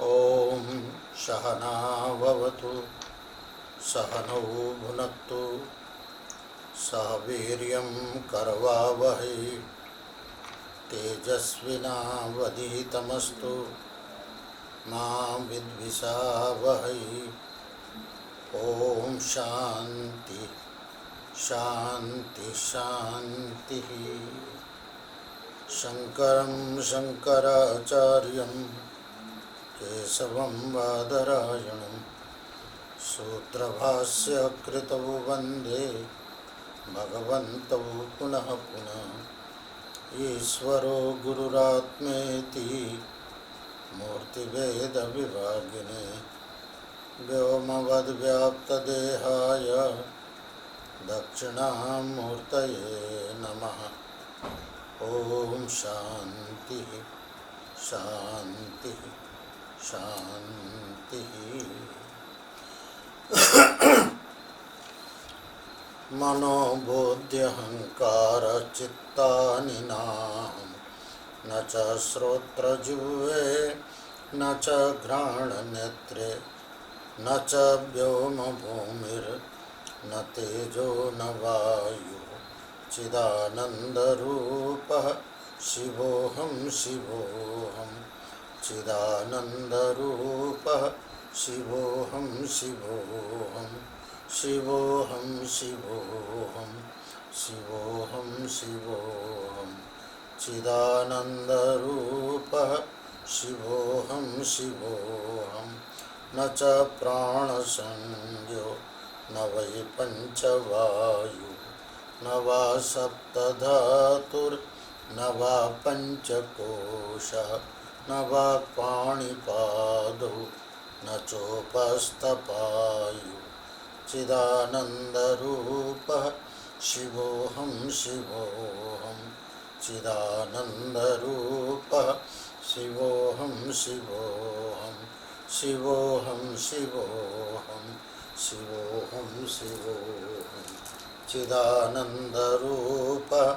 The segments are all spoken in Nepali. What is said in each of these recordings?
ॐ सहनाववतु सहनौ भुनक्तु सह वीर्यं करवावहै तेजस्विनावधीतमस्तु मा विद्विषावहै। ॐ शान्ति शान्ति शान्तिः। शङ्करं शङ्कराचार्यं केशवं बादरायणं सूत्रभाष्य कृतौ वन्दे भगवन्तौ पुनः पुनः। ईश्वरो गुरुरात्मेति मूर्तिभेदविभागिने व्योमवद्व्याप्तदेहाय दक्षिणामूर्तये नमः। ॐ शान्तिः शान्तिः शान्तिः। मनोबुद्ध्यहङ्कारचित्तानि नाम न च श्रोत्रजिह्वे न च घ्राणनेत्रे न च व्योमभूमिर्न तेजो न वायुः चिदानन्दरूपः शिवोऽहं शिवोऽहं चिदानन्दरूपः शिवोऽहं शिवोऽहं शिवोऽहं शिवोऽहं शिवोऽहं शिवोऽहं चिदानन्दरूपः शिवोऽहं शिवोऽहं न च प्राणसंज्ञो न वै पञ्चवायुः न वा सप्तधातुर्न वा पञ्चकोशः न वा पाणिपादौ न चोपस्थपायुः चिदानन्दरूपः शिवोऽहं शिवोऽहं चिदानन्दरूपः शिवोऽहं शिवोऽहं शिवोऽहं शिवोऽहं शिवोऽहं शिवोऽहं चिदानन्दरूपः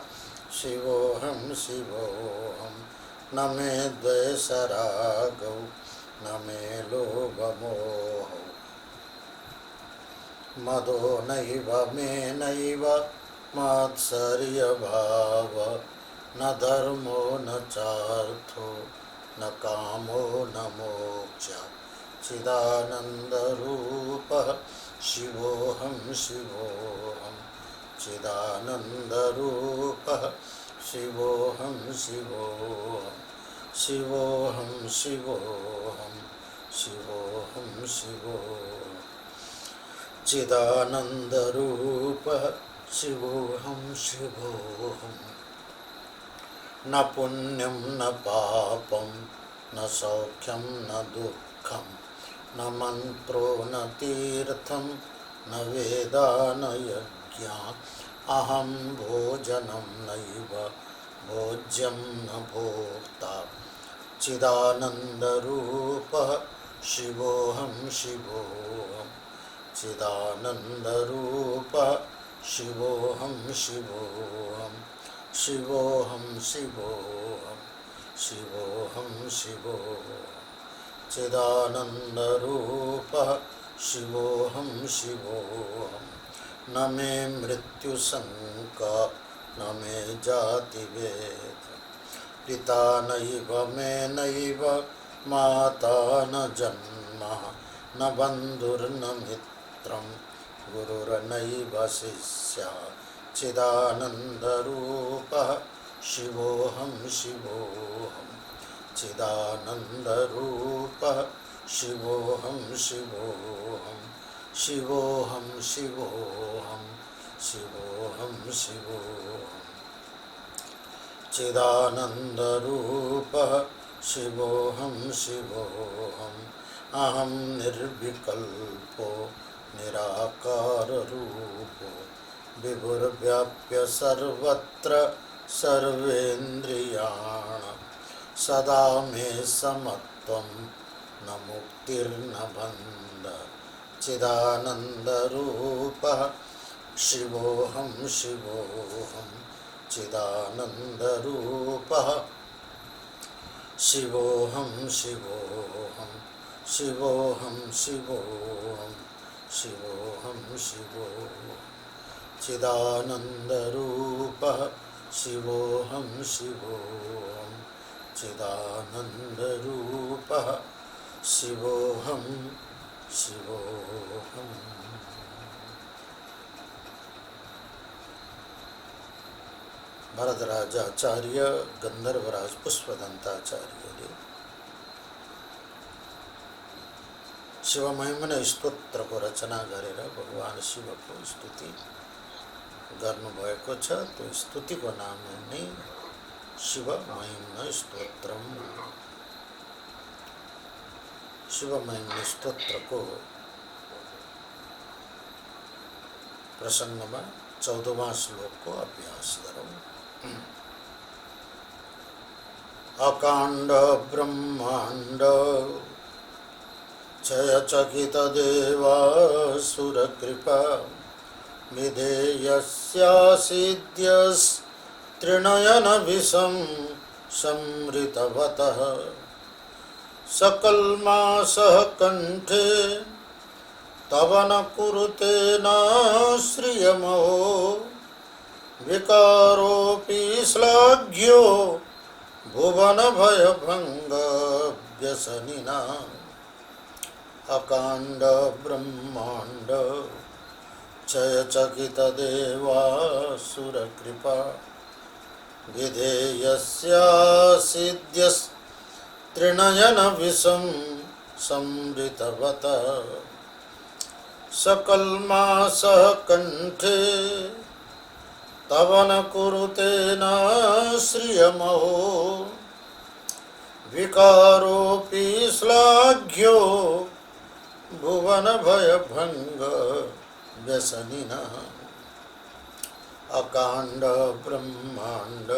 शिवोऽहं शिवोऽहं न मे द्वेषरागौ न मे लोभमोहौ मदो नैव मे नैव मात्सर्यभाव न धर्मो न चार्थो न कामो न मोक्षः चिदानन्दरूपः शिवोऽहं शिवोऽहं चिदानन्दरूपः शिवोऽहं शिवोऽहं शिवोऽहं शिवोऽहं शिवोऽहं शिवोऽहं चिदानन्दरूपः शिवोऽहं शिवोऽहं न पुण्यं न पापं न सौख्यं न दुःखं न मन्त्रो न तीर्थं न वेदा न यज्ञा अहं भोजनं नैव भोज्यं न भोक्ता चिदानन्दरूपः शिवोऽहं शिवोऽहं चिदानन्दरूपः शिवोऽहं शिवोऽहं शिवोऽहं शिवोऽहं शिवोऽहं शिवोऽहं चिदानन्दरूपः शिवोऽहं शिवोऽहं न मे मृत्युशङ्का न मे जातिभेद पिता नैव मे नैव माता न जन्म न बन्धुर्न मित्रं गुरुर्नैव शिष्यः चिदानन्दरूपः शिवोऽहं शिवोऽहं चिदानन्दरूपः शिवोऽहं शिवोऽहं शिवोऽहं शिवोऽहं शिवोऽहं शिवोऽहं चिदानन्दरूपः शिवोऽहं शिवोऽहं अहं निर्विकल्पो निराकाररूपो विभुर्व्याप्य सर्वत्र सर्वेन्द्रियाणां सदा मे समत्वं न मुक्तिर्न बन्धः चिदानन्दरूपः शिवोऽहं शिवोऽहं चिदानन्दरूपः शिवोऽहं शिवोऽहं शिवोऽहं शिवोऽहं शिवोऽहं शिवो चिदानन्दरूपः शिवोऽहं शिवोऽहं चिदानन्दरूपः शिवोऽहं शिवोऽहम्। भरतराजाचार्य गंधर्वराज पुष्पदंताचार्य शिव महिमने स्तोत्र को रचना गरेर भगवान शिव को स्तुति गर्नुभएको छ। त्यो स्तुति को नाम नै शिव महिम्न स्तोत्रम। शिव महिम्न स्तोत्र को प्रसंग में 14वां श्लोक को अभ्यास करो। अकांड ब्रह्मांड क्षयचकित देवासुर कृपा विधेयस्यासिद्ध्यस्त्रिनयन विषम समृतवतः सकलमासः कंठे तव न कुरुते न श्रियमो विकारोऽपि श्लाघ्यो भुवन भयभंग व्यसनिना। अकांड ब्रह्मांड क्षयचकित देवासुर कृपा विधेयस्यासिद्ध्यस्त्रिनयन विषम समृतवतः सकलमासः कंठे तव न कुरुते न श्रियमो विकारोऽपि श्लाघ्यो भुवन भयभंग व्यसनिनः। अकांड ब्रह्मांड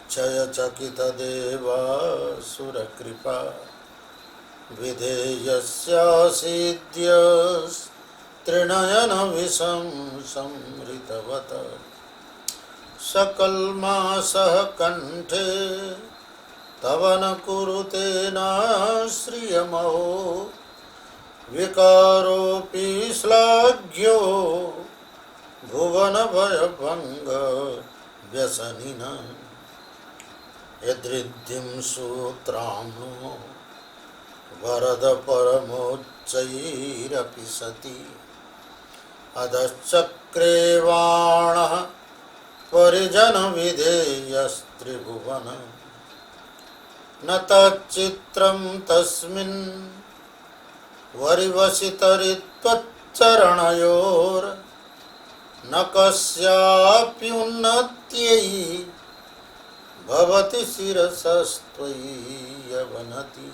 क्षयचकित देवासुर कृपा विधेयस्यासिद्ध्यस्त्रिनयन विषम समृतवतः सकलमासः कंठे तव न कुरुते न श्रियमो विकारोऽपि श्लाघ्यो भुवन भयभंग व्यसनिनः। यदृद्धिं सूत्राणो वरद परमोच्चैरपि सति अधश्चक्रेवाणः परिजन विधेयस्त्रिभुवन न तच्चित्रं तस्मिन् वरिवसितरित्वच्चरणयोर् न कस्याप्युन्नत्यै भवति शिरसस्त्वयि यवनति।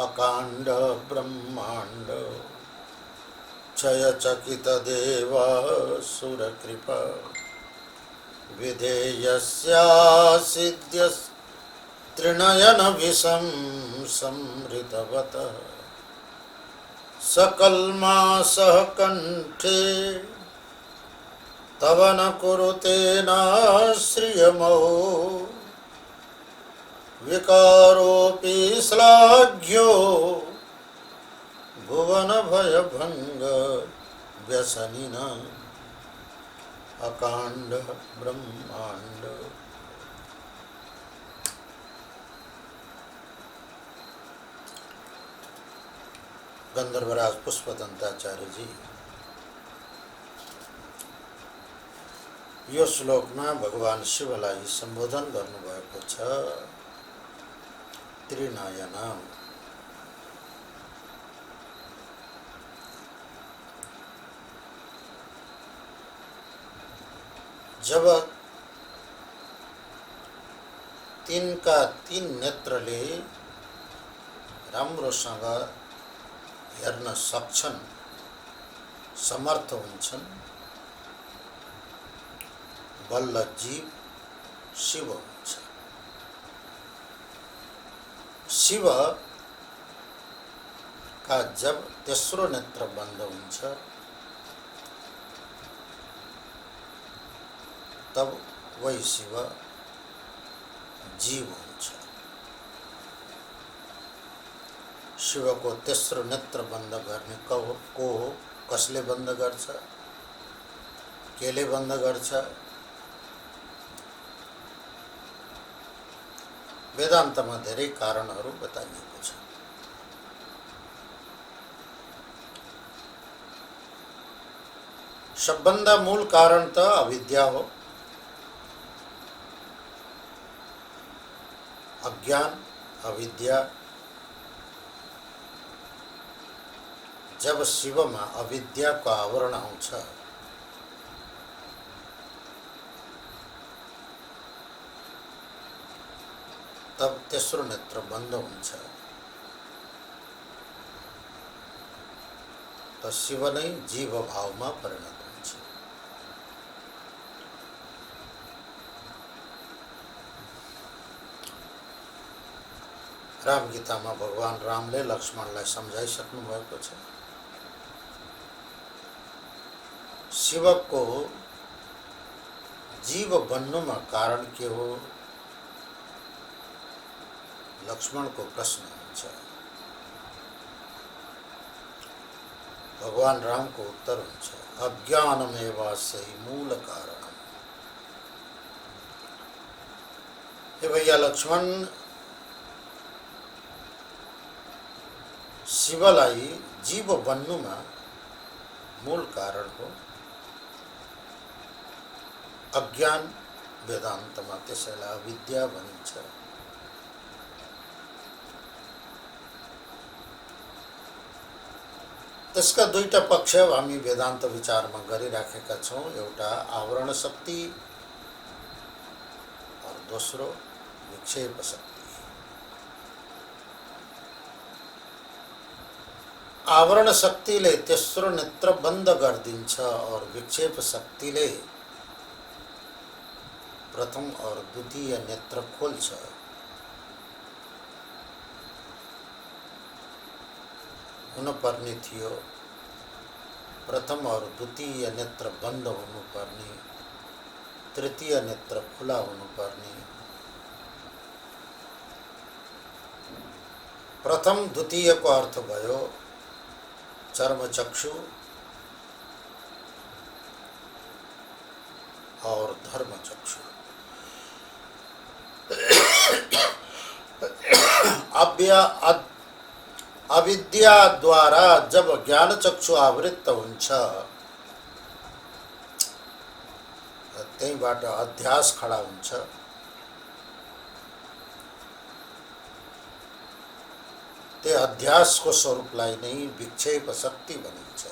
अकांड ब्रह्मांड क्षयचकित देवासुर कृपा विधेयस्यासिद्ध्यस्त्रिनयन विषम समृतवतः सकलमासः कंठे तव न कुरुते न श्रियमो विकारोऽपि श्लाघ्यो भुवन भयभंग व्यसनिनः। अकांड ब्रह्मांड गंधर्वराज पुष्पदंताचार्य जी यो श्लोक में भगवान शिवलाई संबोधन गर्नुभएको छ। त्रिनयन जब तिनका तीन नेत्रले राम्रोसँग हेर्न सक्छन्, समर्थ हुन्छन्, बल्ल जीव शिव हुन्छ। शिव का जब तेस्रो नेत्र बन्द हुन्छ तब वही शिव जीव हुन्छ। शिवको तेस्रो नेत्र बन्द गर्ने को कसले बन्द गर्छ, केले बन्द गर्छ? वेदान्तमा धेरै कारणहरू बताइएको छ। सबभन्दा मूल कारण त अविद्या हो, अज्ञान, अविद्या। जब शिवमा अविद्याको आवरण आउँछ तब तेस्रो नेत्र बन्द हुन्छ, त शिव नै जीव भावमा परिणत हुन्छ। राम गीतामा भगवान रामले लक्ष्मणलाई सम्झाइसक्नु भएको छ। शिवको जीव बन्नुमा कारण के हो? लक्ष्मणको प्रश्न हुन्छ। भगवान रामको उत्तर हुन्छ, अज्ञानमेवास्य मूल कारण। हे भैया लक्ष्मण, शिवलाई जीव बन्नुमा मूल कारण हो अज्ञान। वेदान्तमा त्यसैलाई अविद्या भनिन्छ। त्यसका दुईटा पक्ष हामी वेदान्त विचारमा गरिराखेका छौँ। एउटा आवरण शक्ति और दोस्रो विक्षेप शक्ति। आवरण शक्तिले तेस्रो नेत्र बन्द गरिदिन्छ और विक्षेप शक्तिले प्रथम और द्वितीय नेत्र खोल्छ। हुनुपर्ने थियो प्रथम और द्वितीय नेत्र बन्द हुनुपर्ने, तृतीय नेत्र खुला हुनुपर्ने। प्रथम द्वितीय को अर्थ भयो चर्मचक्षु और धर्मचक्षु। अविद्या द्वारा जब ज्ञान चक्षु आवृत्त हुन्छ त्यहीबाट अध्यास खडा हुन्छ। ते अध्यासको स्वरूपलाई नै विक्षेप शक्ति भनिन्छ।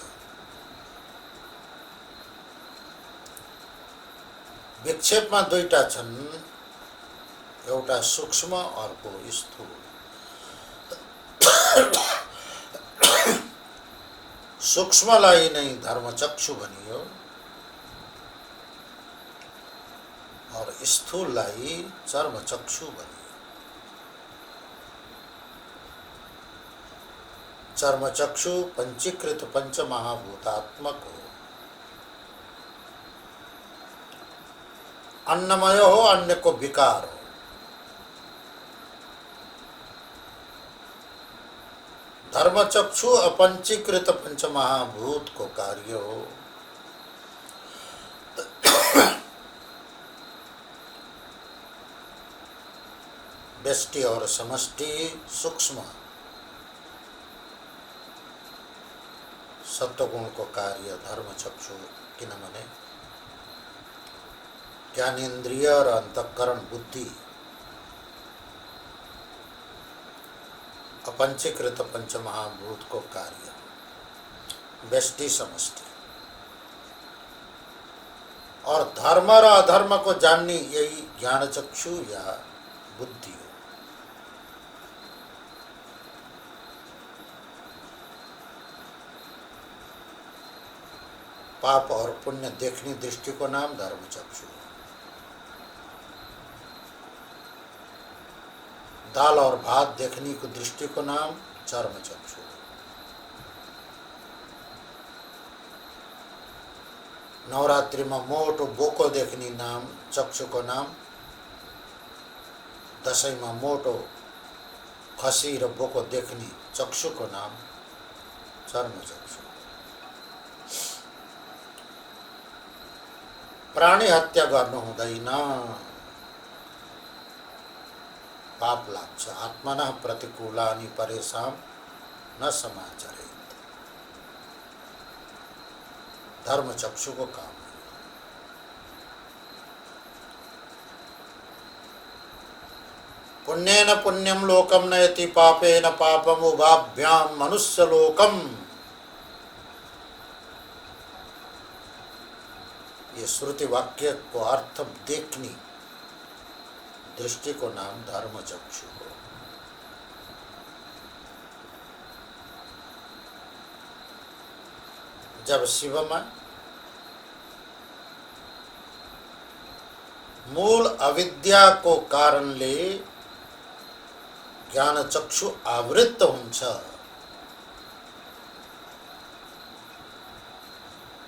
विक्षेपमा दुईटा छन्, एउटा सूक्ष्म अर्को स्थूल। सूक्ष्मलाई नै धर्मचक्षु भनियो और स्थूललाई चर्मचक्षु भनियो। चर्मचक्षु पंचीकृत पंचमहाभूतात्मक हो, अन्नमय हो, अन्य को विकार हो। धर्मचक्षु अपंचीकृत पंचमहाभूत को कार्य हो। व्यष्टि और समष्टि सूक्ष्म सत्वगुण को कार्य धर्मचक्षु, किनभने ज्ञानेन्द्रिय र अंतःकरण बुद्धि अपंचीकृत पंचमहाभूत को कार्य, व्यष्टि समष्टि। और धर्म र अधर्म को जाननी यही ज्ञानचक्षु या बुद्धि हो। पाप और पुण्य देखने दृष्टि को नाम धर्मचक्षु। दाल और भात देखने को दृष्टि को नाम चर्मचक्षु। नवरात्रि में मोटो बोको देखने नाम चक्षु को नाम। दशैं में मोटो खसी र बोको देख्ने चक्षुको नाम चर्मचक्षु। प्राणी हत्या गर्नु हुँदैन, पाप लाग्छ। आत्मनः प्रतिकूलानि परेषां न समाचरेत्। धर्मचक्षुको काम। पुण्येन पुण्यम लोकम नयति पापेन पापम उभाभ्याम मनुष्य लोकम। ये श्रुति वाक्य को अर्थ देखनी दृष्टि को नाम धर्मचक्षु हो। जब शिव में मूल अविद्या को कारण ले ज्ञान चक्षु आवृत्त हुन्छ,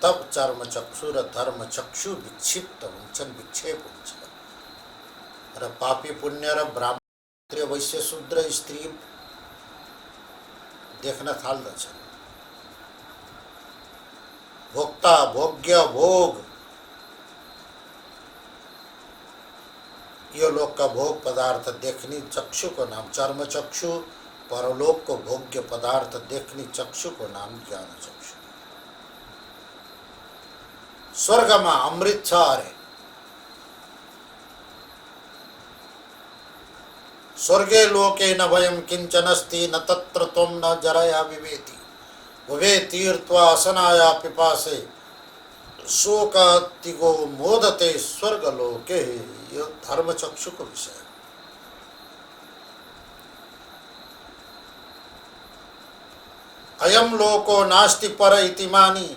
तब चर्मचक्षु र धर्मचक्षु विक्षिप्त हुन्छन्, विक्षेप हुन्छ र पापी पुण्य र ब्राह्मण क्षत्रिय वैश्य शूद्र स्त्री देख्न थाल्दछन्। भोक्ता भोग्य भोग, यो लोक का भोग पदार्थ देखनी चक्षु को नाम चर्मचक्षु, परलोक को भोग्य पदार्थ देखनी चक्षु को नाम ज्ञान चक्षु। स्वर्ग में अमृत छ अरे, स्वर्गे लोके न भयं किंचनस्ति न तत्र त्वं न जरया विवेति उभे तीर्त्वा असनाया पिपासे शोकातिगो मोदते स्वर्ग लोके। ये धर्मचक्षु को विषय। अयम लोको नास्ति पर इति मानी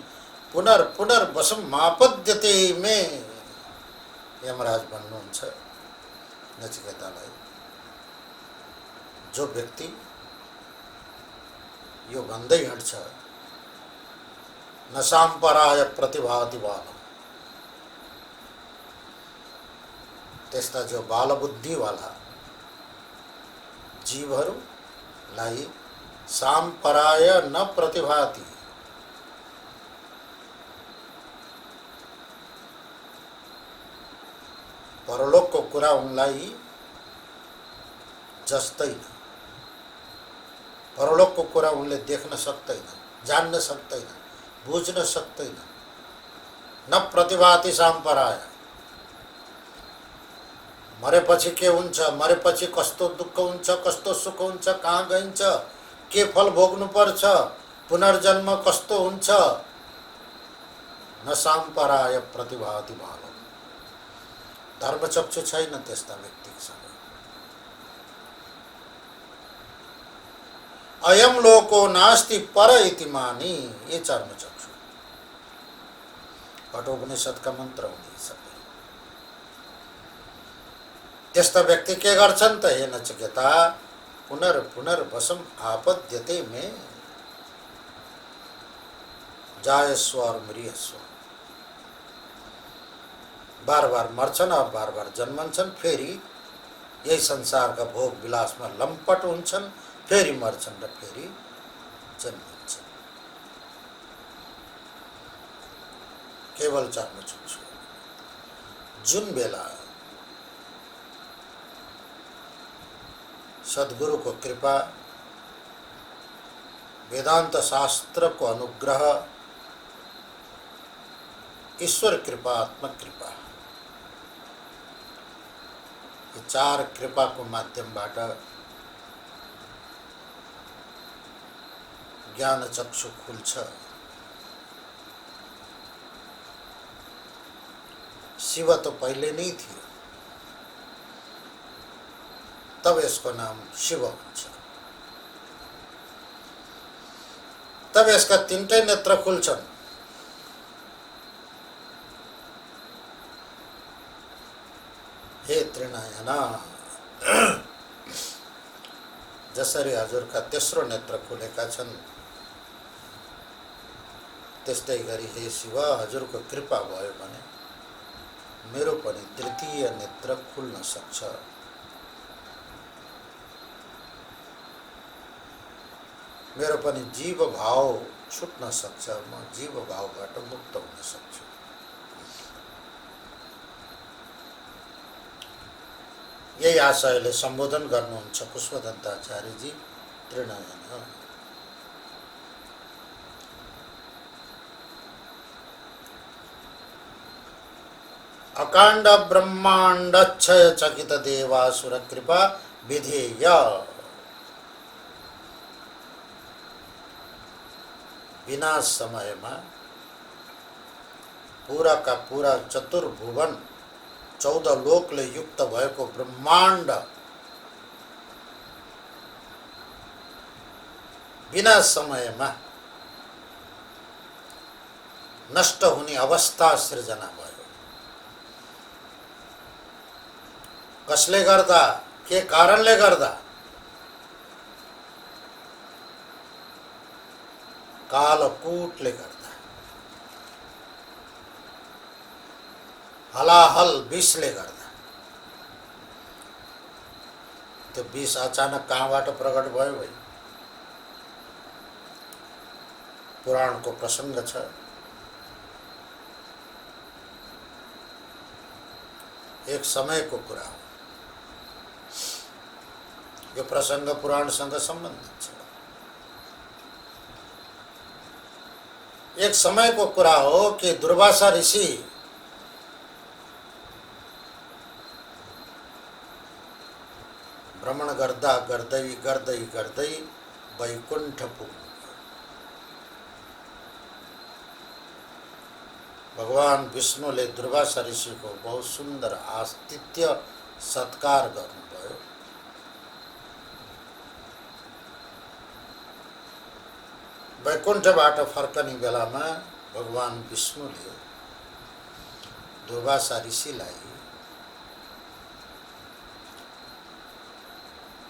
पुनर्वसम मापद्यते में। यमराज भन्नुहुन्छ नचिकेतालाई, जो व्यक्ति यो भन्दै हिँड्छ नसाम्पराय प्रतिभाति बालम, त्यस्ता जो बालबुद्धि वाला जीवहरूलाई साम्पराय न प्रतिभाति, परलोक को कुरा उनलाई जस्दैन, परलोक को कुरा उनले देख्न सक्दैन, जान्न सक्दैन, बुझ्न सक्दैन। न प्रतिभाति साम्पराय, मरेपछि के हुन्छ, मरेपछि कस्तो दुःख हुन्छ, कस्तो सुख हुन्छ, कहाँ गइन्छ, के फल भोग्नु पर्छ, पुनर्जन्म कस्तो हुन्छ, न साम्पराय प्रतिभाति बालम। धर्मचक्षु छैन त्यस्ता व्यक्तिसँग। अयम लोको नास्ति पर इति मानी, ये चर्मचक्षु कठोपनिषद का मंत्र हुने सबै। त्यस्ता व्यक्ति के गर्छन् त, हे नचिकेता, पुनर्वसम आपद्यते में, जायस्व और मृयस्व। बार बार मर्छन् और बार बार जन्मन्छन्, फेरि यही संसार का भोग विलास में लम्पट हुन्छन्, फेरि मर्छन् र फेरि जन्मन्छन्। केवल चर्मचक्षु। जुन बेला सद्गुरु को कृपा, वेदांत शास्त्र को अनुग्रह, ईश्वर कृपा, आत्मक कृपा, ये चार कृपा को माध्यमबाट ज्ञान चक्षु खुल्छ। शिव तो पहले नहीं थियो, तब इसको नाम शिव हुन्छ। तब इसका तीनटै नेत्र खुल्छन्। हे त्रिनयना, जसरी हजुरका तेस्रो नेत्र खुलेका छन्, त्यस्तै गरी हे शिव, हजुरको कृपा भयो भने मेरो पनि तृतीय नेत्र खुल्न सक्छ। मेरो पनि जीव भाव छुट्न सक्छ, म जीव भावबाट मुक्त हुन सक्छु। यही आशयले सम्बोधन गर्नुहुन्छ पुष्पदन्ताचार्यजी त्रिनयन। अकांड ब्रह्मांड क्षय चकित देवासुर कृपा विधेय। बिना समय में पूरा का पूरा चतुर्भुवन 14 लोकले युक्त भएको ब्रह्मांड बिना समय में नष्ट हुने अवस्था सृजना भयो। कसले गर्दा, के कारणले गर्दा? कालकूटले गर्दा, हलाहल विषले गर्दा। त्यो विष अचानक कहाँबाट प्रकट भयो भाइ? पुराणको प्रसंग छ। एक समयको कुरा हो। यो प्रसंग पुराणसँग सम्बन्धित छ। एक समयको कुरा हो कि दुर्वासा ऋषि भ्रमण गर्दा गर्दै गर्दै गर्दै वैकुण्ठ पुग्नु। भगवान विष्णुले दुर्वासा ऋषिको बहुत सुन्दर आतिथ्य सत्कार गर्नुभयो। वैकुण्ठबाट फर्कने बेलामा भगवान विष्णुले दुर्वासा ऋषिलाई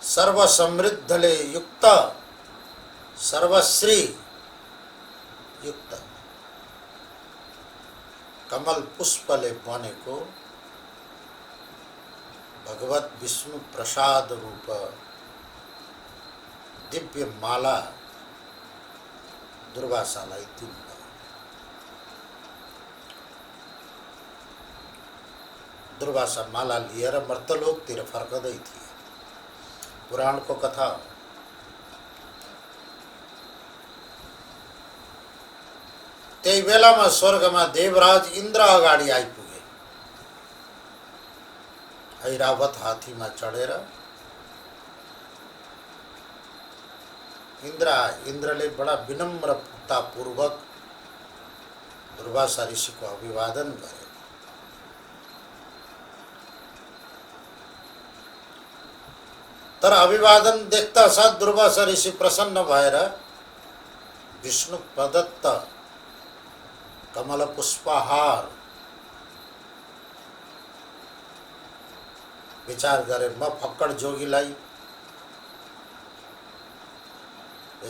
सर्वसमृद्धले युक्त, सर्वश्री युक्त कमल पुष्पले बनेको भगवत विष्णु प्रसाद रूप दिव्य माला दुर्वासालाई दिनुभयो। दुर्वासा माला लिएर मर्तलोकतिर फर्कदै थिए। पुराणको कथा हो। त्यही बेलामा स्वर्गमा देवराज इन्द्र अगाडि आइपुगे। ऐरावत हाथीमा चढेर इन्द्रले बडा विनम्रतापूर्वक दुर्वासा ऋषिको अभिवादन गरे। तर अभिवादन देख्दा साथ दुर्वासा ऋषि प्रसन्न भएर विष्णु प्रदत्त कमल पुष्पहार विचार गरे, म फक्कड जोगीलाई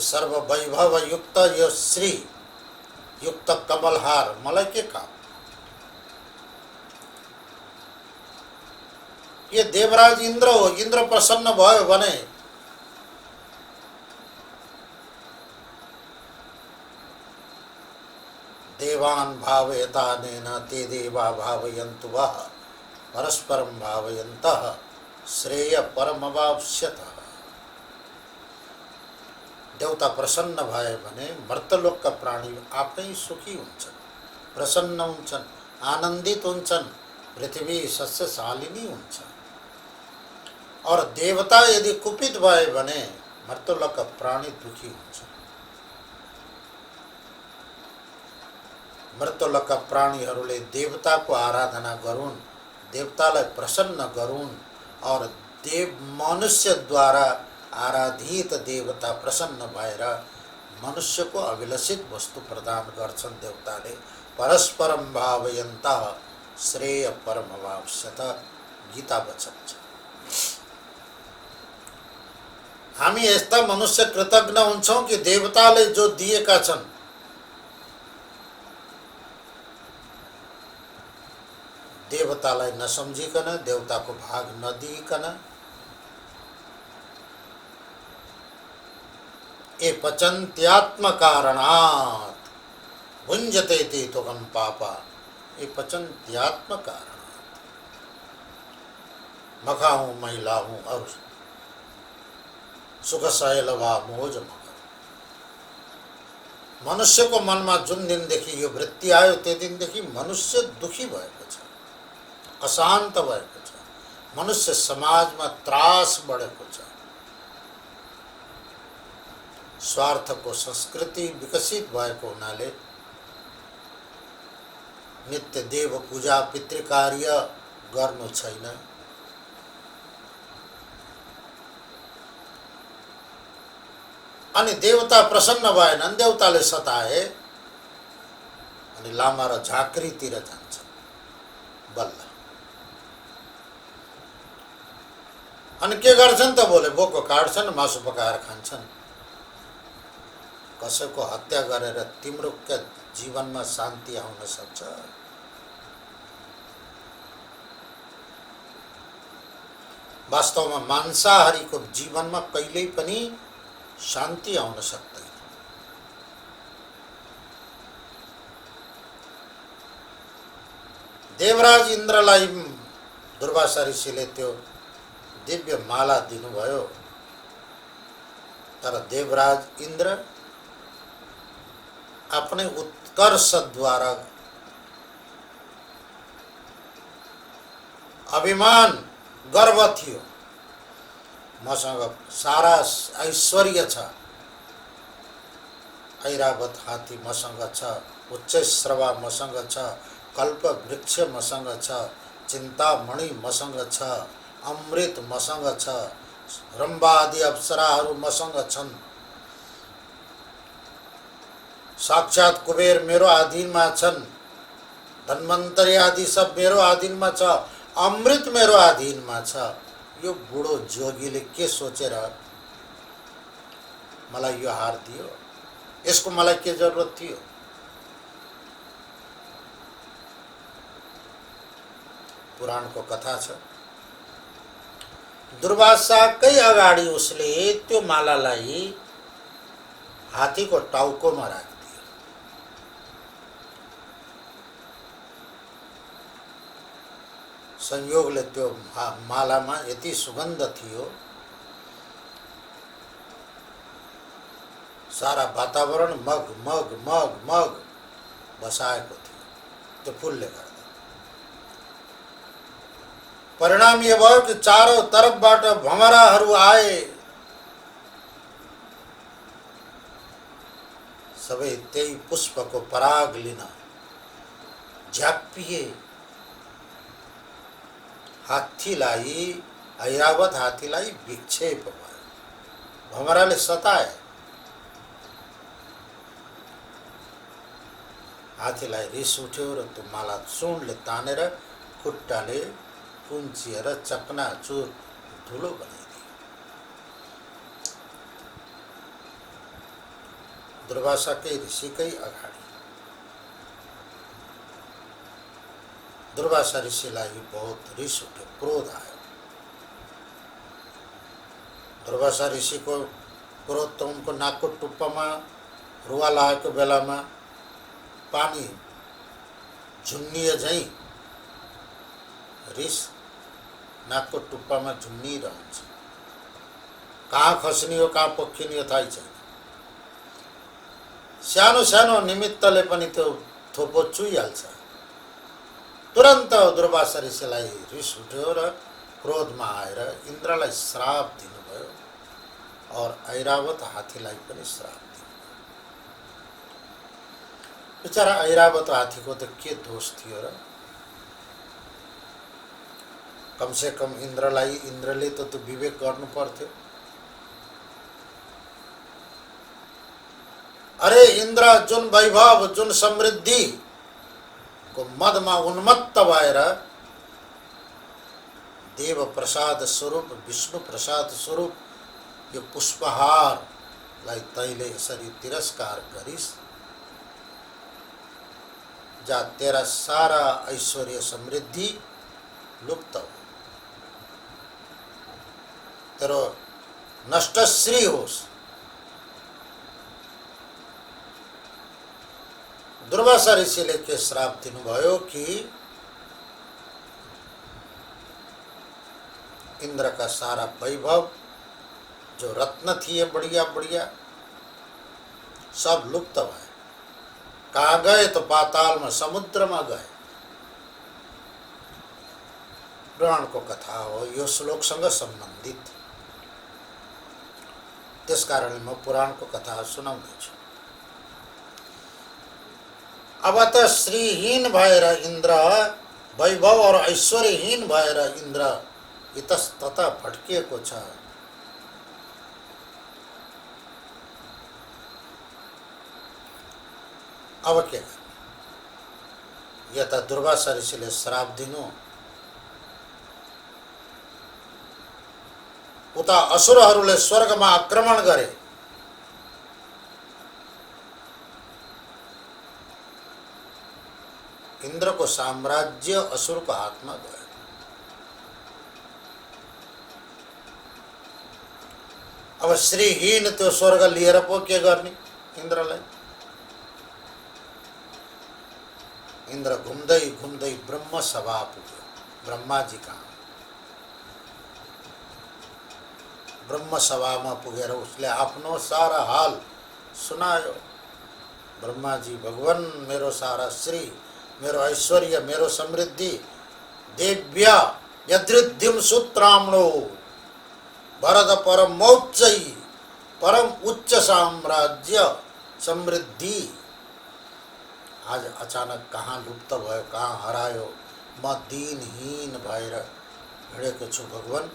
सर्व वैभव युक्त यो श्री युक्त कमलहार मलाई के काम? ये देवराज इंद्र हो। इंद्र प्रसन्न भयो भने देवान भावयतानेन ते देवा भावयन्तु वः परस्परं भावयन्तः श्रेय परमवाप्स्यतः। देवता प्रसन्न भए भने मर्तलोकका प्राणी आफै सुखी हुन्छन्, प्रसन्न हुन्छन्, आनन्दित हुन्छन्, पृथ्वी सस्यशालिनी हुन्छ। और देवता यदि कुपित भए भने मर्तलोकका प्राणी दुखी हुन्छन्। मर्तलोकका प्राणीहरूले देवताको आराधना गरून्, देवतालाई प्रसन्न गरून् और देव मनुष्यद्वारा आराधित देवता प्रसन्न भएर मनुष्यको अभिलषित वस्तु प्रदान गर्छन्। देवताले परस्परम भावयन्तः श्रेय परमवाप्स्यतः गीता वचन छ। हामी यस्ता मनुष्य कृतज्ञ हुन्छौं कि देवताले जो दिएका छन् देवतालाई नसम्झिकन, देवताको भाग नदिइकन ए पचन्त्यात्म कारणात् भुंजते ते तुगम पापा। ए पचन्त्यात्म कारणात्, मखा हूँ महिला हूँ और सुख सहेलवा मोज मगर। मनुष्य को मन में जुन दिनदेखि यो वृत्ति आयो त्यो दिनदेखि मनुष्य दुखी भएको छ, अशान्त भएको छ। मनुष्य समाजमा त्रास बढेको छ। स्वार्थको संस्कृति विकसित भएको हुनाले नित्य देव पूजा पितृकार्य गर्नु छैन। अनि देवता प्रसन्न भएनन्, देवताले सताए अनि लामा र झाँक्रीतिर जान्छ बल्ल। अनि के गर्छन् त बोले बोको काट्छन्, मासु पकाएर खान्छन्। कसैको हत्या गरेर तिम्रो क्या जीवनमा शान्ति आउन सक्छ? वास्तवमा मांसाहारीको जीवनमा कहिल्यै पनि शान्ति आउन सक्दैन। देवराज इन्द्रलाई दुर्वासा ऋषिले त्यो दिव्य माला दिनुभयो, तर देवराज इन्द्र अपने उत्कर्ष द्वारा अभिमान गर्व थियो, मसँग सारा ऐश्वर्य छ, ऐरावत हात्ती मसँग छ, उच्चैश्रवा मसँग छ, कल्प वृक्ष मसँग छ, चिन्तामणि मसँग छ, अमृत मसँग छ, रम्बादि अप्सराहरू मसँग छन्। साक्षात कुबेर मेरो आधीनमा छन्, धन्वन्तरी आदि सब मेरो आधीनमा छ, अमृत मेरो आधीनमा छ। यो बुढो जोगीले के सोचेर मलाई यो हार दियो? यसको मलाई के जरुरत थियो? पुराणको कथा छ, दुर्वासाकै अगाडि उसले त्यो मालालाई हात्तीको टाउकोमा राखिदियो। संयोगले त्यो मालामा यति सुगन्ध थियो, सारा वातावरण मग मग मग मग बसाएको थियो त्यो फूलले गर्दा। परिणाम यो भयो कि चारों तरफबाट भमराहरू आए, सबै त्यही पुष्पको पराग लिन झ्याप्पिए। हात्तीलाई, ऐरावत हात्तीलाई विक्षेप भयो, भमराले सताए। हात्तीलाई रिस उठ्यो र त्यो माला सुँडले तानेर खुट्टाले कुन्चिएर चकनाचुर धुलो बनाइदियो। दुर्वासाकै ऋषिकै अगाडि दुर्वासा ऋषिलाई बहुत रिस उठ्यो, क्रोध आयो। दुर्वासा ऋषिको क्रोध त उनको नाकको टुप्पामा रुवा लागेको बेलामा पानी झुन्निए झैँ रिस नाकको टुप्पामा झुन्निरहन्छ। कहाँ खस्ने हो कहाँ पोखिने हो थाहै छैन। सानो सानो निमित्तले पनि त्यो थोपो चुइहाल्छ। तुरन्त दुर्वासा ऋषिलाई रिस उठ्यो र क्रोधमा आएर इन्द्रलाई श्राप दिनुभयो और ऐरावत हात्तीलाई पनि श्राप दिनुभयो। बिचरा ऐरावत हात्तीको त के दोष थियो र? कमसे कम इन्द्रले त त्यो विवेक गर्नु पर्थ्यो। अरे इन्द्र जुन वैभव जुन समृद्धि को मदमा उन्मत्त भएर देव प्रसाद स्वरूप विष्णु प्रसाद स्वरूप यो पुष्पहारलाई तैले यसरी तिरस्कार गरिस्, जा तेरा सारा ऐश्वर्य समृद्धि लुप्त हो, तेरो नष्टश्री होस्। दुर्वासा ऋषिले के श्राप दिनुभयो कि इंद्र का सारा वैभव, जो रत्न थिए बढ़िया बढ़िया, सब लुप्त भए। कहाँ गए तो पाताल में, समुद्र में गए। पुराण को कथा हो, यो श्लोकसँग सम्बन्धित, त्यस कारण म पुराण को कथा सुनाउँदैछु। अब त श्रीहीन भएर इन्द्र, वैभव और ऐश्वर्यहीन भएर इन्द्र इतस्ततः भट्किएको छ। अब के यता दुर्वासा ऋषिले श्राप दिनु, उता असुरहरूले स्वर्गमा आक्रमण गरे। इन्द्रको साम्राज्य असुरको हातमा गयो। अब श्रीहीन त्यो स्वर्ग लिएर पो के गर्ने इन्द्रलाई? इन्द्र घुम्दै घुम्दै ब्रह्म सभा पुग्यो। ब्रह्माजी कहाँ? ब्रह्म सभामा पुगेर उसले आफ्नो सारा हाल सुनायो। ब्रह्माजी, भगवान मेरो सारा श्री, मेरो ऐश्वर्य, मेरो समृद्धि, देव्या यदृद्धिम सूत्रामणो भरत परम मौच्चै, परम उच्च साम्राज्य समृद्धि आज अचानक कहाँ लुप्त भयो, कहाँ हरायो? म दिनहीन भएर हिँडेको छु भगवान।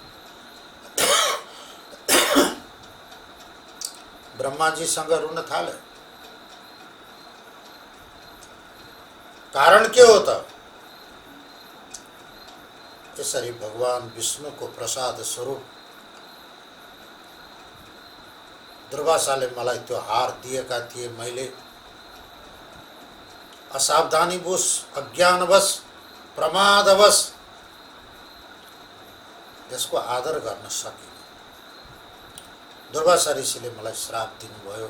ब्रह्माजीसँग रुन थाले। कारण के हो त? यसरी भगवान विष्णु को प्रसाद स्वरूप दुर्वासाले मलाई त्यो हार दिएका थिए। मैले असावधानीवश, अज्ञानवश, प्रमादवश यसको आदर गर्न सकिन। दुर्वासा ऋषिले मलाई श्राप दिनुभयो।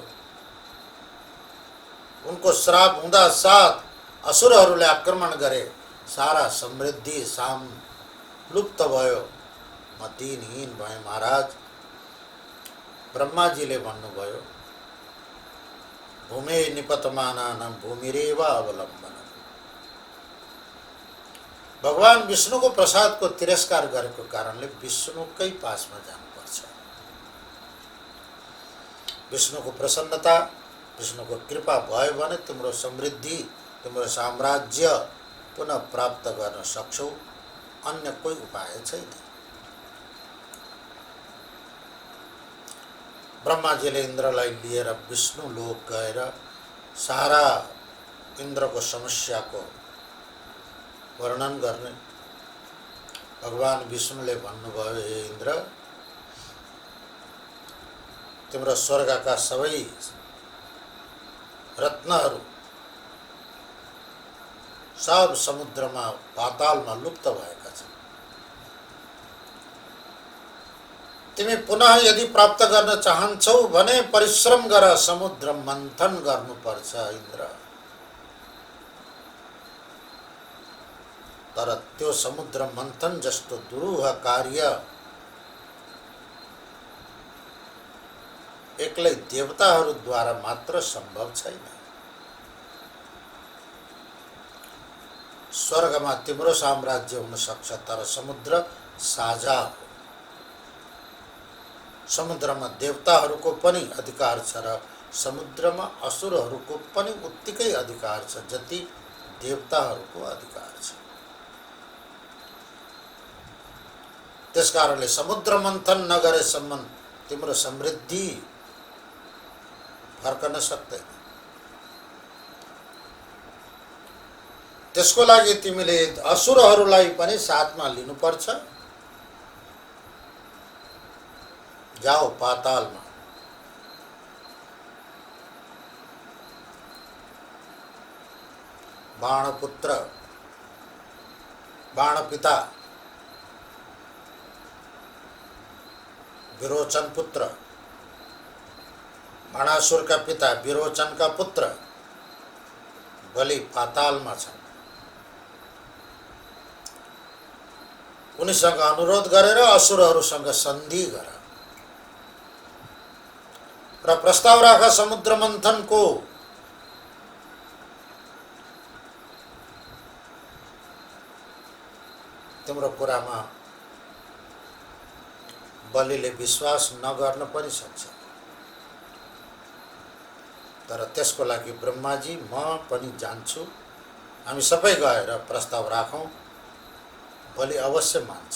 उनको श्राप हुँदा साथ असुरहरूले आक्रमण गरे। सारा समृद्धि साम लुप्त भयो। म दिनहीन भएँ महाराज। ब्रह्माजीले भन्नुभयो, भूमे निपतमानानां भूमिरेव अवलम्बनम्। भगवान विष्णु को प्रसाद को तिरस्कार गरेको कारणले विष्णुकै पासमा जानुपर्छ। विष्णु को प्रसन्नता, विष्णु को कृपा भयो भने तिम्रो समृद्धि, तिम्रो साम्राज्य पुनः प्राप्त गर्न सक्छौ। अन्य कोही उपाय छैन। ब्रह्माजीले इन्द्रलाई लिएर विष्णु लोक गएर सारा इन्द्रको समस्याको वर्णन गर्ने। भगवान विष्णुले भन्नुभयो, हे इन्द्र, तिम्रो स्वर्गका सबै रत्नहरू सब समुद्रमा, पातालमा लुप्त भएका छन्। तिमी पुनः यदि प्राप्त गर्न चाहन्छौ भने परिश्रम गर, समुद्र मन्थन गर्नुपर्छ इन्द्र। तर त्यो समुद्र मन्थन जस्तो दुरूह कार्य एक्लै देवताहरूद्वारा मात्र सम्भव छैन। स्वर्गमा तिम्रो साम्राज्य हुन सक्छ, तर समुद्र साझा हो। समुद्रमा देवताहरूको पनि अधिकार छ र समुद्रमा असुरहरूको पनि उत्तिकै अधिकार छ जति देवताहरूको अधिकार छ। त्यसकारणले समुद्र मन्थन नगरेसम्म तिम्रो समृद्धि फर्कन सक्दैन। त्यसको लागि तिमीले असुरहरूलाई पनि साथमा लिनुपर्छ। जाओ पातालमा, बाणपुत्र, बाणपिता, विरोचन पुत्र, बाणासुर का पिता विरोचन का पुत्र बलि पातालमा छन्। उनीसँग अनुरोध गरेर असुरहरूसँग सन्धि गर र प्रस्ताव राख समुद्र मन्थनको। तिम्रो कुरामा बलिले विश्वास नगर्न पनि सक्छ, तर त्यसको लागि ब्रह्माजी म पनि जान्छु, हामी सबै गएर प्रस्ताव राखौँ। बलि अवश्य मान्छ।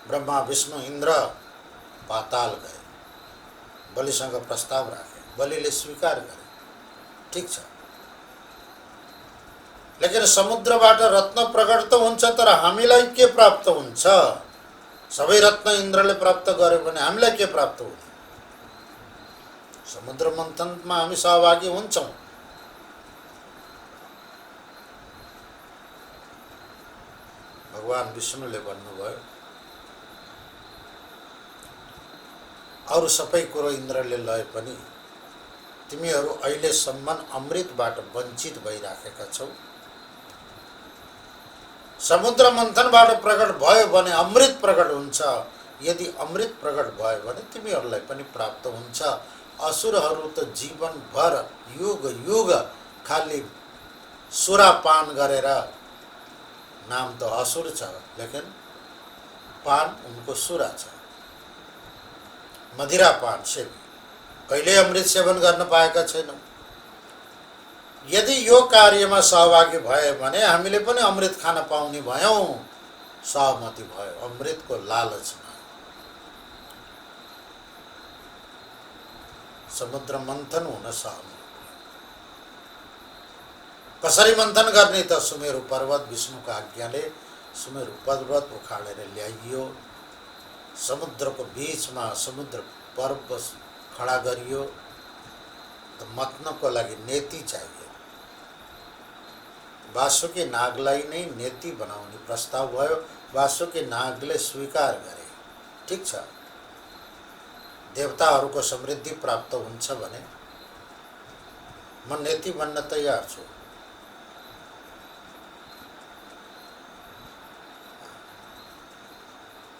ब्रह्मा विष्णु इन्द्र पाताल गए, बलिसँग प्रस्ताव राखे, बलिले स्वीकार गरे। ठीक छ, लेकिन समुद्रबाट रत्न प्रकट त हुन्छ, तर हामीलाई के प्राप्त हुन्छ? सबै रत्न इन्द्रले प्राप्त गर्यो भने हामीलाई के प्राप्त हुने? समुद्र मन्थनमा हामी सहभागी हुन्छौँ। भगवान विष्णुले भन्नुभयो, अरू सबै कुरो इन्द्रले लए पनि तिमीहरू अहिलेसम्म अमृतबाट वञ्चित भइराखेका छौ। समुद्र मन्थनबाट प्रकट भयो भने अमृत प्रकट हुन्छ। यदि अमृत प्रकट भयो भने तिमीहरूलाई पनि प्राप्त हुन्छ। असुरहरू त जीवनभर युग युग खाली सुरापान गरेर, नाम त असुर छ लेकिन पान उनको सुरा छ, मदिरा पान सेवी, कहिले अमृत सेवन गर्न पाएका छैनौँ। यदि यो कार्यमा सहभागी भए भने हामीले पनि अमृत खान पाउने भयौँ। सहमति भयो अमृतको लालचमा। समुद्र मन्थन हुन सहमति। कसरी मन्थन गर्ने त? सुमेरु पर्वत विष्णुको आज्ञाले सुमेरु पर्वत उखाडेर ल्याइयो। समुद्रको बीचमा समुद्र पर्वत खडा गरियो। त मथ्नको लागि नेति चाहियो। वासुकी नागलाई नै नेति बनाउने प्रस्ताव भयो। वासुकी नागले स्वीकार गरे। ठीक छ, देवताहरूको समृद्धि प्राप्त हुन्छ भने म नेति बन्न तयार छु।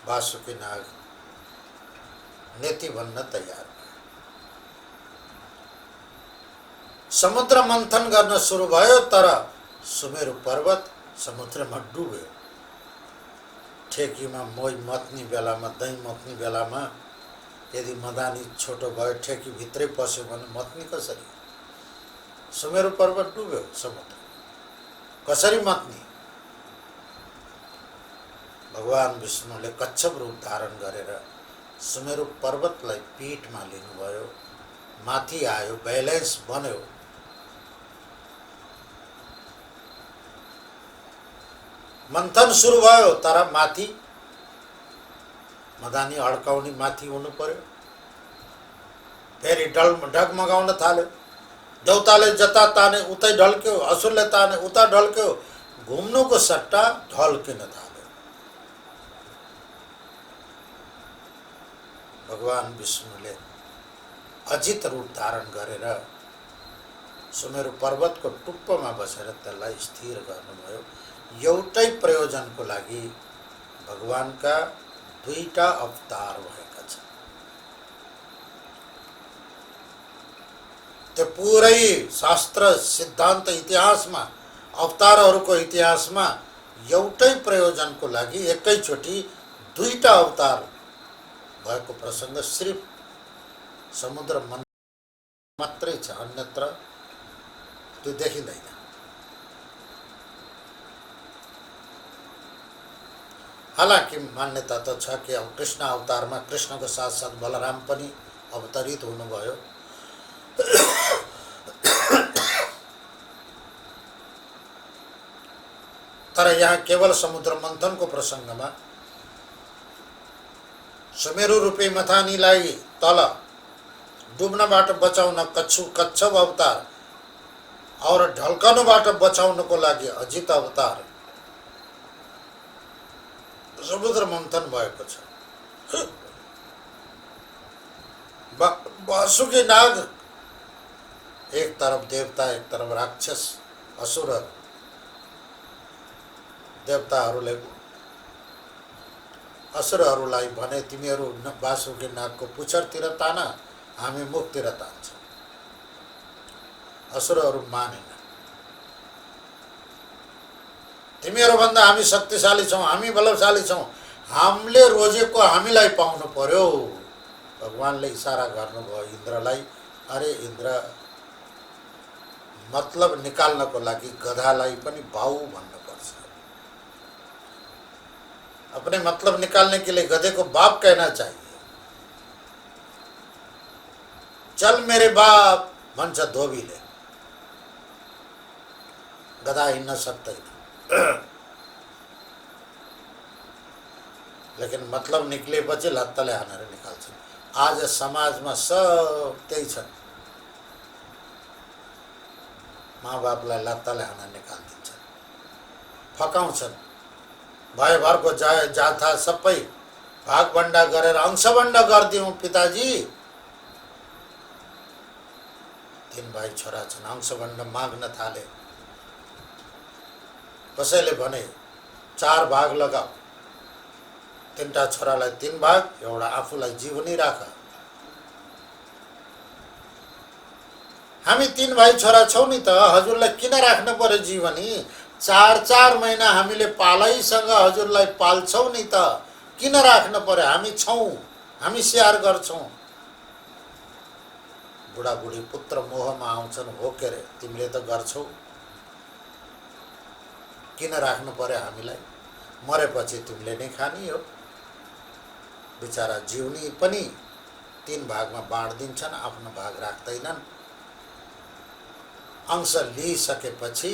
वासुकी नाग नेति बन्न तयार। समुद्र मन्थन गर्न सुरु भयो, तर सुमेरु पर्वत समुद्रमा डुब्यो। ठेकीमा मोही मत्ने बेलामा, दही मत्ने बेलामा यदि मदानी छोटो भयो, ठेकी भित्रै पस्यो भने मत्ने कसरी? सुमेरु पर्वत डुब्यो समुद्र, कसरी मत्ने? भगवान विष्णुले कच्छप रूप धारण गरेर सुमेरु पर्वतलाई पीठमा लिनुभयो। माथि आयो, ब्यालेन्स बन्यो। मन्थन सुरु भयो, तर माथि मदानी अड्काउने माथि हुनु पर्यो। फेरि डगमगाउन थाल्यो। देउताले जता ताने उतै ढल्क्यो, असुरले ताने उता ढल्क्यो। घुम्नुको सट्टा ढल्किन थाल्यो। भगवान विष्णुले अजित रूप धारण गरेर सुमेरु पर्वतको टुप्पोमा बसेर त्यसलाई स्थिर गर्नुभयो। एउटै प्रयोजनको लागि भगवानका दुईटा अवतार भएका छन्। त्यो पुरै शास्त्र सिद्धान्त इतिहासमा, अवतारहरूको इतिहासमा एउटै प्रयोजनको लागि एकैचोटि दुईटा अवतार भएको प्रसङ्ग सिर्फ समुद्र मन्थन मात्रै छ, अन्यत्र त्यो देखिँदैन। हालांकि मान्यता त छ कि अब कृष्ण अवतारमा कृष्णको साथ साथ बलराम पनि अवतरित हुनुभयो। तर यहाँ केवल समुद्र मन्थनको प्रसङ्गमा सुमेरु रूपी मथानीलाई तल डुब्नबाट बचाउन कच्छप अवतार और ढल्कनबाट बचाउनको लागि अजित अवतार समुद्र मन्थन भएको छ। वासुकी नाग एक तरफ देवता, एक तरफ राक्षस असुरहरू। देवताहरूले असुरहरूलाई भने तिमीहरू वासुकी नागको पुच्छरतिर तान, हामी मुखतिर तान्छौँ। असुरहरू मानेन। तिमीहरूभन्दा हामी शक्तिशाली छौँ, हामी बलशाली छौँ, हामीले रोजेको हामीलाई पाउनु पर्यो। भगवानले इसारा गर्नुभयो इन्द्रलाई, अरे इन्द्र, मतलब निकाल्नको लागि गधालाई पनि बाउ भन्नुपर्छ। अपने मतलब निकालने के लिए गधे को बाप कहना चाहिए। चल मेरे बाप भन्छ धोबीले, गधा हिँड्न सक्दैन। लेकिन मतलब निक्लेपछि लत्तले हानेर निकाल्छन्। आज समाजमा सब त्यही छन्। माँ बापलाई लत्तले हानेर निकालिदिन्छन्, फकाउँछन्। भयभरको जाथा सबै भागभण्डा गरेर अंशभण्डा गरिदिउँ पिताजी। 3 भाइ छोरा छन्, अंशभण्डा माग्न थाले। कसैले भने 4 भाग लगाऊ, 3टा छोरालाई 3 भाग, एउटा आफूलाई जीवनी राख। हामी 3 भाइ छोरा छौँ नि त, हजुरलाई किन राख्नु पर्यो जीवनी? 4 महिना हामीले पालैसँग हजुरलाई पाल्छौँ नि त, किन राख्नु पर्यो? हामी छौँ, हामी स्याहार गर्छौँ। बुढाबुढी पुत्र मोहमा आउँछन्, हो के रे तिमीले त गर्छौ, किन राख्नु पर्यो हामीलाई? मरेपछि तिमीले नै खानी हो। बिचारा जीवनी पनि 3 भागमा बाँड्दिन्छन्, आफ्नो भाग राख्दैनन्। अंश लिइसकेपछि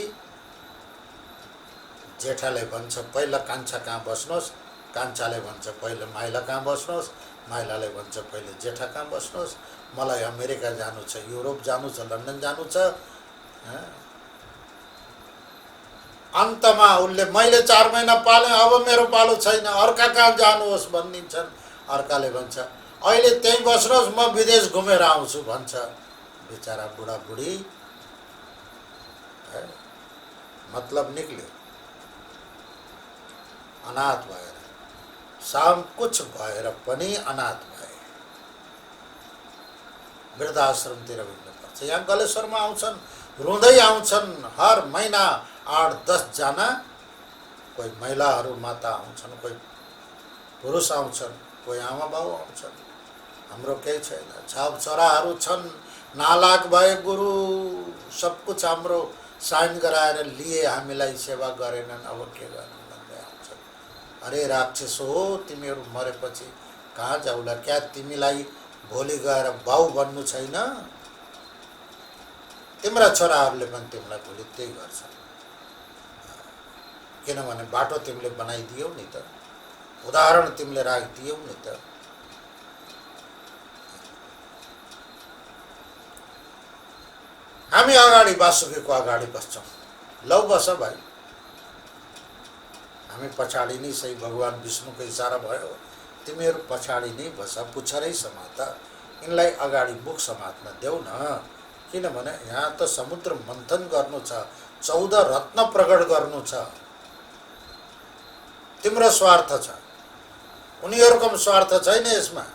जेठाले भन्छ पहिला कान्छा कहाँ बस्नुहोस्, कान्छाले भन्छ पहिले माइला कहाँ बस्नुहोस्, माइलाले भन्छ पहिले जेठा कहाँ बस्नुहोस्। मलाई अमेरिका जानु छ, युरोप जानु छ, लन्डन जानु छ। अन्तमा उसले मैले 4 महिना पालेँ, अब मेरो पालो छैन, अर्का कहाँ जानुहोस् भनिदिन्छन्। अर्काले भन्छ अहिले त्यहीँ बस्नुहोस्, म विदेश घुमेर आउँछु भन्छ। बिचारा बुढाबुढी मतलब निक्ल्यो, अनाथ भएर, सब कुछ भएर पनि अनाथ भए। वृद्धाश्रमतिर हिँड्नुपर्छ। यहाँ गलेश्वरमा आउँछन्, रुँदै आउँछन्। हर महिना 8-10 जना, कोही महिलाहरू माता आउँछन्, कोही पुरुष आउँछन्, कोही आमा बाउ आउँछन्। हाम्रो केही छैन, छाप छोराहरू छन्, नालायक भए गुरु, सब कुछ हाम्रो साइन गराएर लिए, हामीलाई सेवा गरेनन्, अब के गर्नु भन्दै आउँछन्। अरे राक्षस हो, तिमीहरू मरेपछि कहाँ जाउला? क्या तिमीलाई भोलि गएर बाउ बन्नु छैन? तिम्रा छोराहरूले पनि तिमीलाई भोलि त्यही गर्छन्। किनभने बाटो तिमीले बनाइदियौ नि त, उदाहरण तिमीले राखिदियौ नि त। हामी अगाडि वासुकीको अगाडि बस्छौँ। लौ बस भाइ, हामी पछाडि नै सही। भगवान विष्णुको इसारा भयो, तिमीहरू पछाडि नै बस, पुच्छरै समात, यिनलाई अगाडि मुख समात्न देऊ न। किनभने यहाँ त समुद्र मन्थन गर्नु छ, 14 रत्न प्रकट गर्नु छ। तिम्रो स्वार्थ छ, उनीहरूको स्वार्थ छैन यसमा।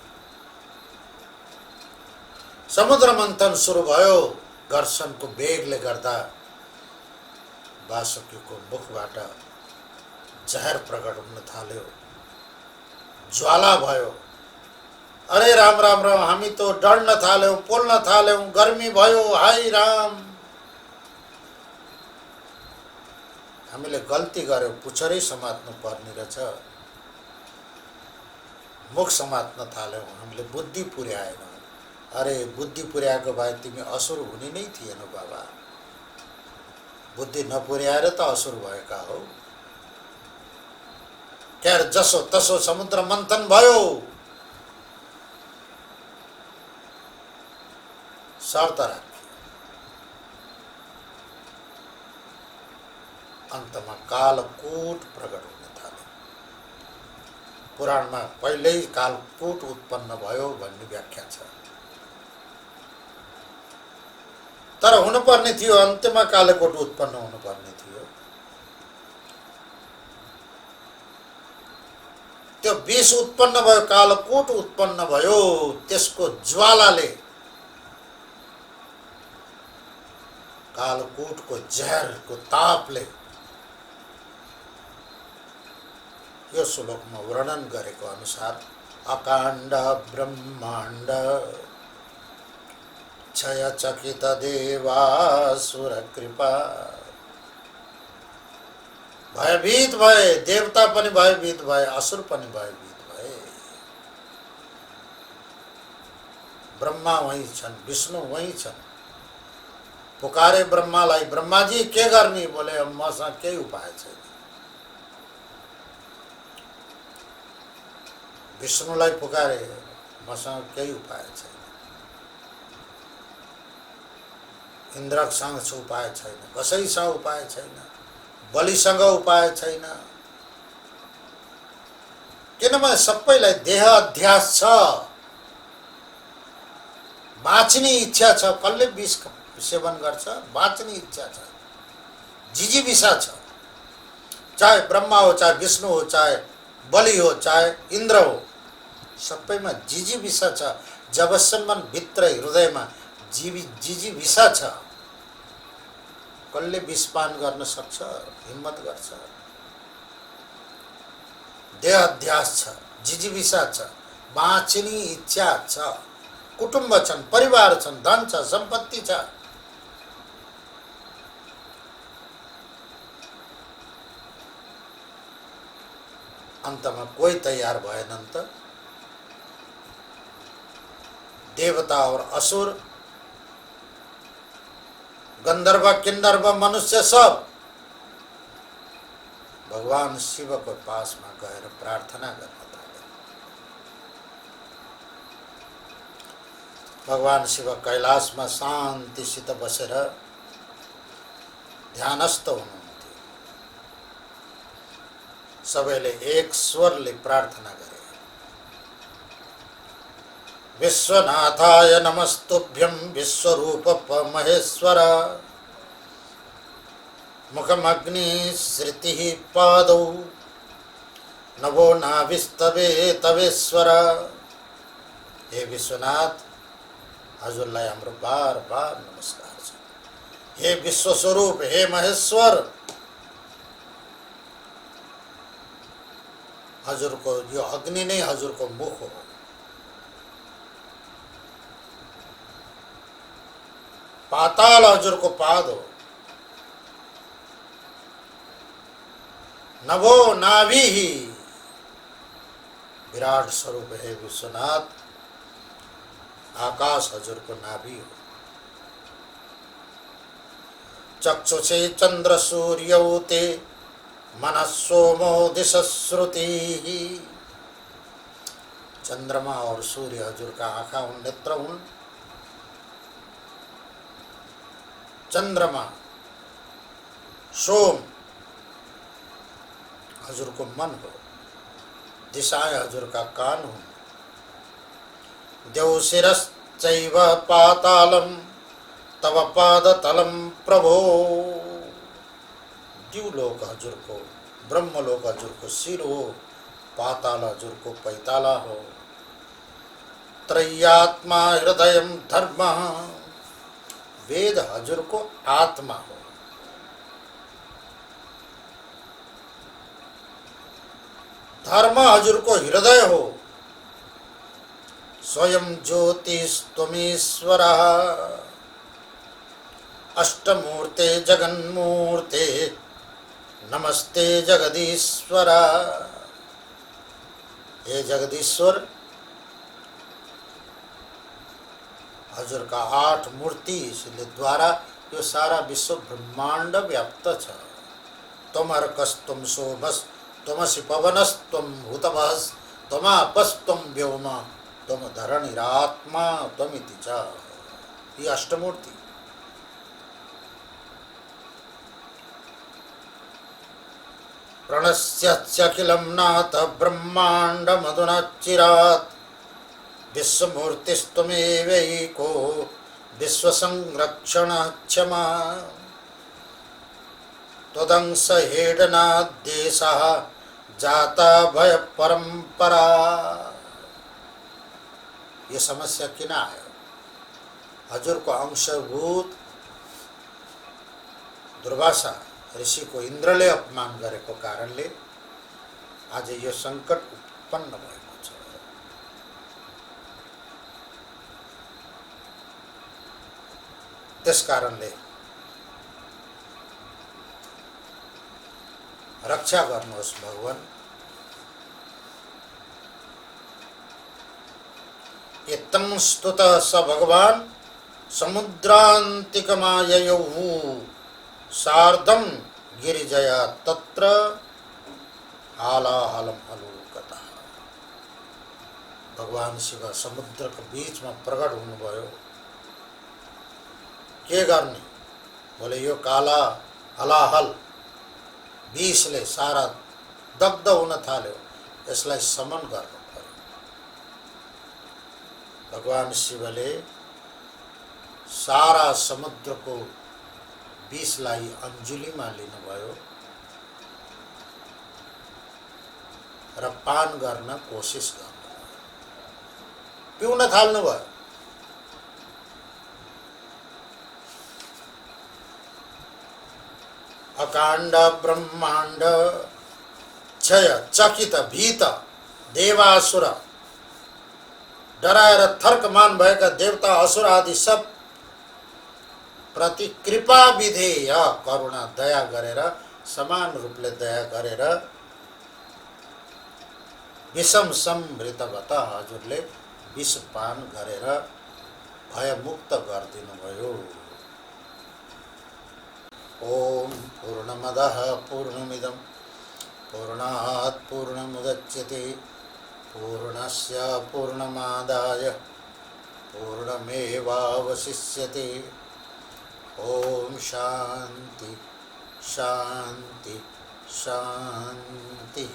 समुद्र मन्थन सुरु भयो। घर्षणको वेगले गर्दा वासुकीको मुखबाट जहर प्रकट हुन थाल्यो, ज्वाला भयो। अरे राम राम राम, हामी त डढ्न थाल्यौँ, पोल्न थाल्यौँ, गर्मी भयो, हाय राम। हामीले गल्ती गर्यौँ, पुच्छरै समात्नु पर्ने रहेछ, मुख समात्न थाल्यौँ, हामीले बुद्धि पुर्याएनौँ। अरे बुद्धि पुर्याएको भए तिमी असुर हुने नै थिएन बाबा। बुद्धि नपुर्याएर त असुर भएका हो। क्यार जसो तसो समुद्र मन्थन भयो। शर्त राखी, अन्तमा कालकूट प्रकट हुन थाल्यो। पुराणमा पहिल्यै कालकूट उत्पन्न भयो भन्ने व्याख्या छ। तर हुनुपर्ने थियो, अन्त्यमा कालकोट उत्पन्न हुनुपर्ने थियो। त्यो विष उत्पन्न भयो, कालकोट उत्पन्न भयो। त्यसको ज्वालाले, कालकोटको जहरको तापले यो श्लोकमा वर्णन गरेको अनुसार अकाण्ड ब्रह्माण्ड क्षय चकित देवासुर कृपा। भयभीत भए, देवता पनि भयभीत भए, असुर पनि भयभीत भए। ब्रह्मा वही छन्, विष्णु वही छन्। पुकारे ब्रह्मालाई, ब्रह्माजी के गर्ने? बोले अब मसँग केही उपाय छैन। विष्णुलाई पुकारे, मसँग केही उपाय छैन। इन्द्रसँग उपाय छैन, कसैसँग उपाय छैन, बलिसँग उपाय छैन। किनभने सबैलाई देह अध्यास छ, बाँच्ने इच्छा छ। कसले विष सेवन गर्छ? बाँच्ने इच्छा छ, जिजीविषा छ। चाहे ब्रह्मा हो, चाहे विष्णु हो, चाहे बलि हो, चाहे इन्द्र हो, सबैमा जिजीविषा छ। जबसम्म भित्र हृदयमा जिजीविषा छ, कसले विषपान गर्न सक्छ? हिम्मत गर्छ? देह अध्यास छ, जिजीविषा छ, बाँच्ने इच्छा छ, कुटुम्ब छन्, परिवार छन्, धन छ, सम्पत्ति छ। अन्तमा कोही तयार भएनन् त। देवता और असुर, गंधर्व, किन्नर्व, मनुष्य सब भगवान शिव को पास में गएर प्रार्थना गर्न थाले। भगवान शिव कैलाश में शान्तिसित बसेर ध्यानस्थ हुनुहुन्थ्यो। सबैले एक स्वरले प्रार्थना गरे, विश्वनाथाय नमस्तुभ्यं विश्वरूप महेश्वर, मुखमग्नि श्रुतिः पादौ, नभो नाभिस्तवे तवेश्वर। हे विश्वनाथ, हजुरलाई हाम्रो बार बार नमस्कार छ। हे विश्वस्वरूप, हे महेश्वर, हजुरको यो अग्नि नै हजुरको मुख हो। पाताल हजुरको पाद हो। नभो नाभिः, विराट स्वरूप है विश्वनाथ, आकाश हजुरको नाभि हो। चक्षुषे चंद्र सूर्यौ ते मनः सोमो दिशश्रुतिः। चंद्रमा और सूर्य हजुर का आँखा हुन्, नेत्र हुन्। चंद्रमा, सोम हजुर को मन हो, दिशाएं हजुर का कान हो। देवशिरश्चैव पातालम तव पादतलम प्रभो। द्युलोक हजुर को, ब्रह्मलोक हजुर को सिर हो, पाताल हजुर को पैताला हो। त्रय्यात्मा हृदय धर्म, वेद हजुर को आत्मा हो। धर्म हजुर को हृदय हो। स्वयं ज्योतिस्त्वमीश्वर, अष्टमूर्ते जगन्मूर्ते, नमस्ते जगदीश्वर। हे जगदीश्वर, हजुर का 8 मूर्ति इसलिए द्वारा यो सारा विश्व ब्रह्मांड व्याप्त छ। त्वमर्कस् त्वं सोमस् त्वमसि पवनस् त्वं भूतभस् त्वमापस् त्वं व्योम त्वं धरणिरात्मा त्वमिति च। ये अष्टमूर्ति। प्रणश्यखिलं नाथ ब्रह्माण्डमधुना चिरात्, विश्वमूर्तिस्त्वमेवैको विश्वसंरक्षण क्षमा त्वदंश हेडनादेशः जाता भय परंपरा। ये समस्या किन आयो? हजुर को अंशभूत दुर्वासा ऋषि को इन्द्रले अपमान गरेको कारणले आज यो संकट उत्पन्न भएको छ। त्यस कारणले रक्षा गर्नुहोस् भगवान। इत्थं स्तुतः स भगवान समुद्रान्तिकमाययौ सार्धं गिरिजया तत्र हालाहलम अलोकतः। भगवान शिव समुद्र के बीच में प्रकट हुनुभयो। के गर्ने? बोले यो काला हलाहल विषले सारा दग्ध हुन थाल्यो, यसलाई समन गर्नु पर्यो। भगवान शिवले सारा समुद्रको विषलाई अंजुलीमा लिनुभयो र पान गर्न कोसिस गर्नुभयो, पिउन थाल्नुभयो। अकाण्ड ब्रह्माण्ड क्षय चकित भीत देवासुर, डराएर थर्कमान भएका देवता असुर आदि सब प्रति कृपा विधेय करुणा दया गरेर समान रूपले दया गरेर विषम समृतवत हजुरले विष पान गरेर भयमुक्त गरिदिनु भयो। ओम पूर्णमदः पूर्णमिदं पूर्णात् पूर्णमुदच्यते पूर्णस्य पूर्णमादाय पूर्णमेवावशिष्यते। ओम शांति शांति शांति।